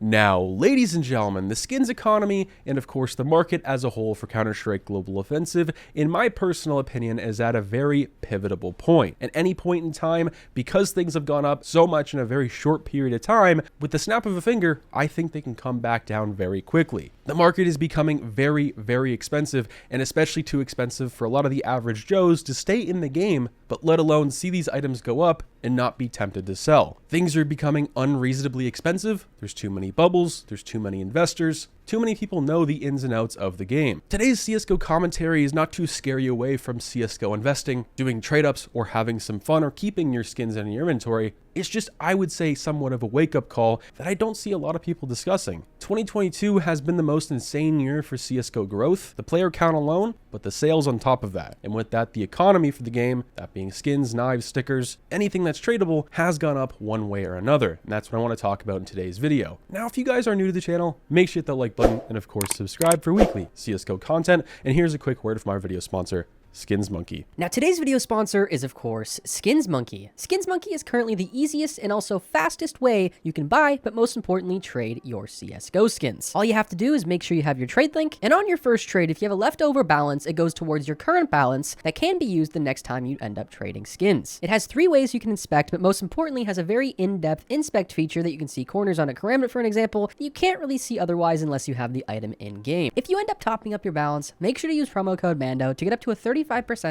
Now, ladies and gentlemen, the skins economy and of course the market as a whole for Counter-Strike Global Offensive, in my personal opinion, is at a very pivotal point. At any point in time, because things have gone up so much in a very short period of time, with the snap of a finger, I think they can come back down very quickly. The market is becoming very, very expensive, and especially too expensive for a lot of the average Joes to stay in the game, but let alone see these items go up and not be tempted to sell. Things are becoming unreasonably expensive. There's too many bubbles, there's too many investors, too many people know the ins and outs of the game. Today's CSGO commentary is not to scare you away from CSGO investing, doing trade-ups, or having some fun, or keeping your skins in your inventory. It's just, I would say, somewhat of a wake-up call that I don't see a lot of people discussing. 2022 has been the most insane year for CSGO growth, the player count alone, but the sales on top of that. And with that, the economy for the game, that being skins, knives, stickers, anything that's tradable, has gone up one way or another. And that's what I want to talk about in today's video. Now, if you guys are new to the channel, make sure you hit that like button and of course subscribe for weekly CSGO content. And here's a quick word from our video sponsor, Skins Monkey. Now today's video sponsor is of course Skins Monkey. Skins Monkey is currently the easiest and also fastest way you can buy, but most importantly trade your CSGO skins. All you have to do is make sure you have your trade link, and on your first trade, if you have a leftover balance, it goes towards your current balance that can be used the next time you end up trading skins. It has 3 ways you can inspect, but most importantly has a very in-depth inspect feature that you can see corners on a karambit, for an example, that you can't really see otherwise unless you have the item in game. If you end up topping up your balance, make sure to use promo code MANDO to get up to a 35%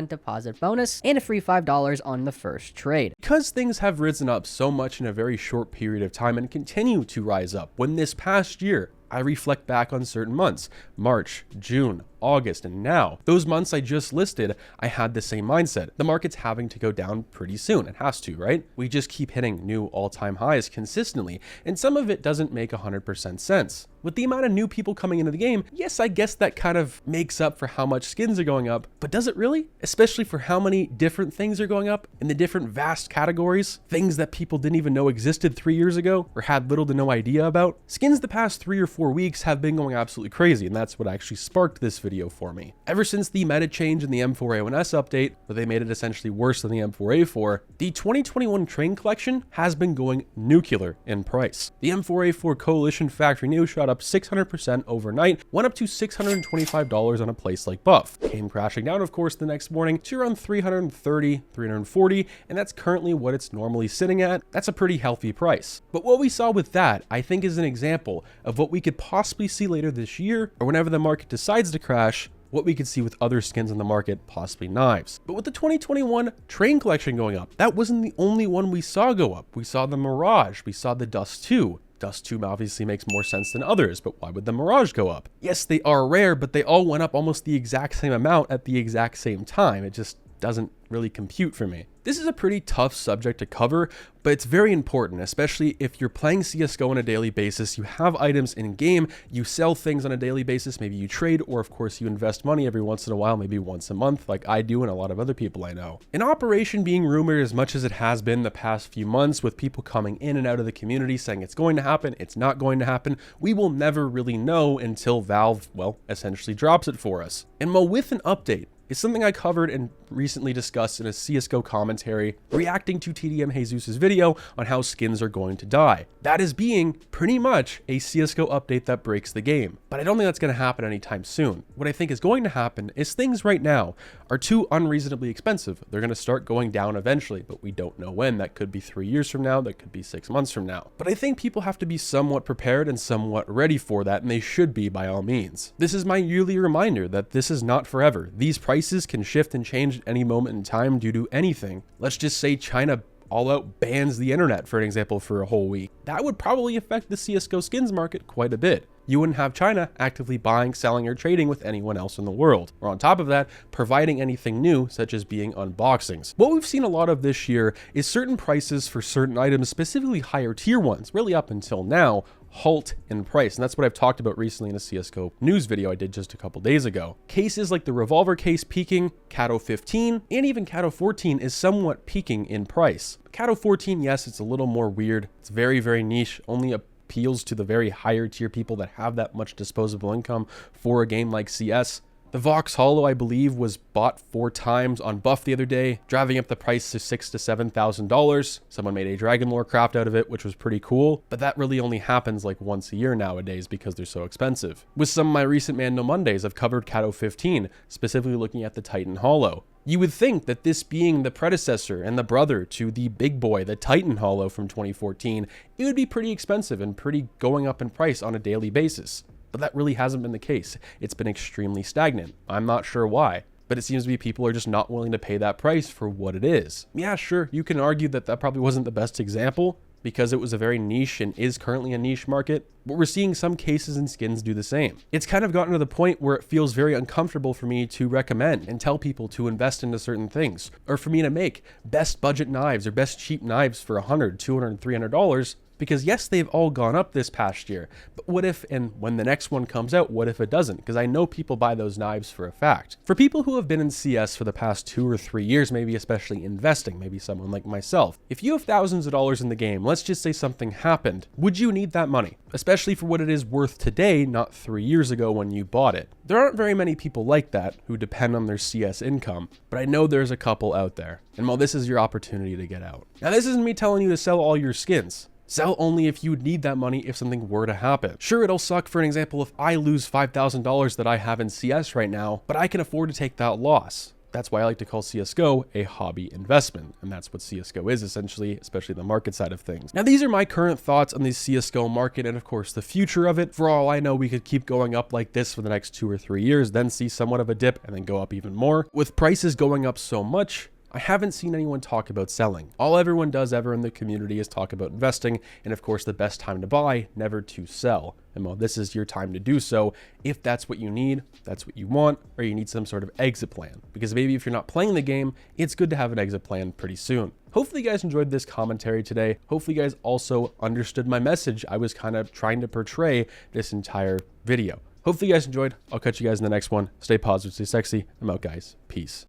deposit bonus and a free $5 on the first trade. Because things have risen up so much in a very short period of time and continue to rise up, when this past year, I reflect back on certain months, March, June, August, and now, those months I just listed, I had the same mindset. The market's having to go down pretty soon. It has to, right? We just keep hitting new all-time highs consistently, and some of it doesn't make 100% sense. With the amount of new people coming into the game, yes, I guess that kind of makes up for how much skins are going up, but does it really? Especially for how many different things are going up in the different vast categories, things that people didn't even know existed 3 years ago or had little to no idea about. Skins the past 3 or 4 weeks have been going absolutely crazy, and that's what actually sparked this video for me. Ever since the meta change in the M4A1S update, where they made it essentially worse than the M4A4, the 2021 train collection has been going nuclear in price. The M4A4 Coalition Factory New shot up 600% overnight, went up to $625 on a place like Buff. Came crashing down, of course, the next morning to around $330, $340, and that's currently what it's normally sitting at. That's a pretty healthy price. But what we saw with that, I think, is an example of what we could possibly see later this year, or whenever the market decides to crash, what we could see with other skins in the market, possibly knives. But with the 2021 train collection going up, that wasn't the only one we saw go up. We saw the Mirage, we saw the Dust 2. Dust 2 obviously makes more sense than others, but why would the Mirage go up? Yes, they are rare, but they all went up almost the exact same amount at the exact same time. It just doesn't really compute for me. This is a pretty tough subject to cover, but it's very important, especially if you're playing CSGO on a daily basis, you have items in game, you sell things on a daily basis, maybe you trade, or of course you invest money every once in a while, maybe once a month, like I do and a lot of other people I know. An operation being rumored as much as it has been the past few months, with people coming in and out of the community saying it's going to happen, it's not going to happen, we will never really know until Valve, well, essentially drops it for us. And with an update, is something I covered and recently discussed in a CSGO commentary, reacting to TDM Jesus' video on how skins are going to die. That is being pretty much a CSGO update that breaks the game, but I don't think that's going to happen anytime soon. What I think is going to happen is things right now are too unreasonably expensive. They're going to start going down eventually, but we don't know when. That could be 3 years from now, that could be 6 months from now. But I think people have to be somewhat prepared and somewhat ready for that, and they should be by all means. This is my yearly reminder that this is not forever. These prices can shift and change at any moment in time due to anything. Let's just say China all out bans the internet, for an example, for a whole week. That would probably affect the CSGO skins market quite a bit. You wouldn't have China actively buying, selling, or trading with anyone else in the world. Or on top of that, providing anything new, such as being unboxings. What we've seen a lot of this year is certain prices for certain items, specifically higher tier ones, really up until now, halt in price. And that's what I've talked about recently in a CSGO news video I did just a couple days ago. Cases like the revolver case peaking, Cato 15, and even Cato 14 is somewhat peaking in price. Cato 14, yes, it's a little more weird. It's very, very niche, only appeals to the very higher tier people that have that much disposable income for a game like CS. The Vox Holo, I believe, was bought 4 times on Buff the other day, driving up the price to $6,000 to $7,000. Someone made a Dragon Lore craft out of it, which was pretty cool, but that really only happens like once a year nowadays because they're so expensive. With some of my recent Mando Mondays, I've covered Cato 15, specifically looking at the Titan Holo. You would think that this being the predecessor and the brother to the big boy, the Titan Holo from 2014, it would be pretty expensive and pretty going up in price on a daily basis. But that really hasn't been the case. It's been extremely stagnant. I'm not sure why, but it seems to be people are just not willing to pay that price for what it is. Yeah, sure, you can argue that that probably wasn't the best example because it was a very niche and is currently a niche market, but we're seeing some cases and skins do the same. It's kind of gotten to the point where it feels very uncomfortable for me to recommend and tell people to invest into certain things, or for me to make best budget knives or best cheap knives for $100, $200, $300, because yes, they've all gone up this past year, but what if, and when the next one comes out, what if it doesn't? Because I know people buy those knives for a fact. For people who have been in CS for the past 2 or 3 years, maybe especially investing, maybe someone like myself, if you have thousands of dollars in the game, let's just say something happened, would you need that money? Especially for what it is worth today, not 3 years ago when you bought it. There aren't very many people like that who depend on their CS income, but I know there's a couple out there. And well, this is your opportunity to get out. Now, this isn't me telling you to sell all your skins. Sell only if you would need that money if something were to happen. Sure, it'll suck, for an example, if I lose $5,000 that I have in CS right now, but I can afford to take that loss. That's why I like to call CSGO a hobby investment, and that's what CSGO is essentially, especially the market side of things. Now, these are my current thoughts on the CSGO market and of course the future of it. For all I know, we could keep going up like this for the next 2 or 3 years, then see somewhat of a dip and then go up even more. With prices going up so much, I haven't seen anyone talk about selling. All everyone does ever in the community is talk about investing, and of course the best time to buy, never to sell. And well, this is your time to do so if that's what you need, that's what you want, or you need some sort of exit plan. Because maybe if you're not playing the game, it's good to have an exit plan pretty soon. Hopefully you guys enjoyed this commentary today. Hopefully you guys also understood my message I was kind of trying to portray this entire video. Hopefully you guys enjoyed. I'll catch you guys in the next one. Stay positive, stay sexy. I'm out, guys. Peace.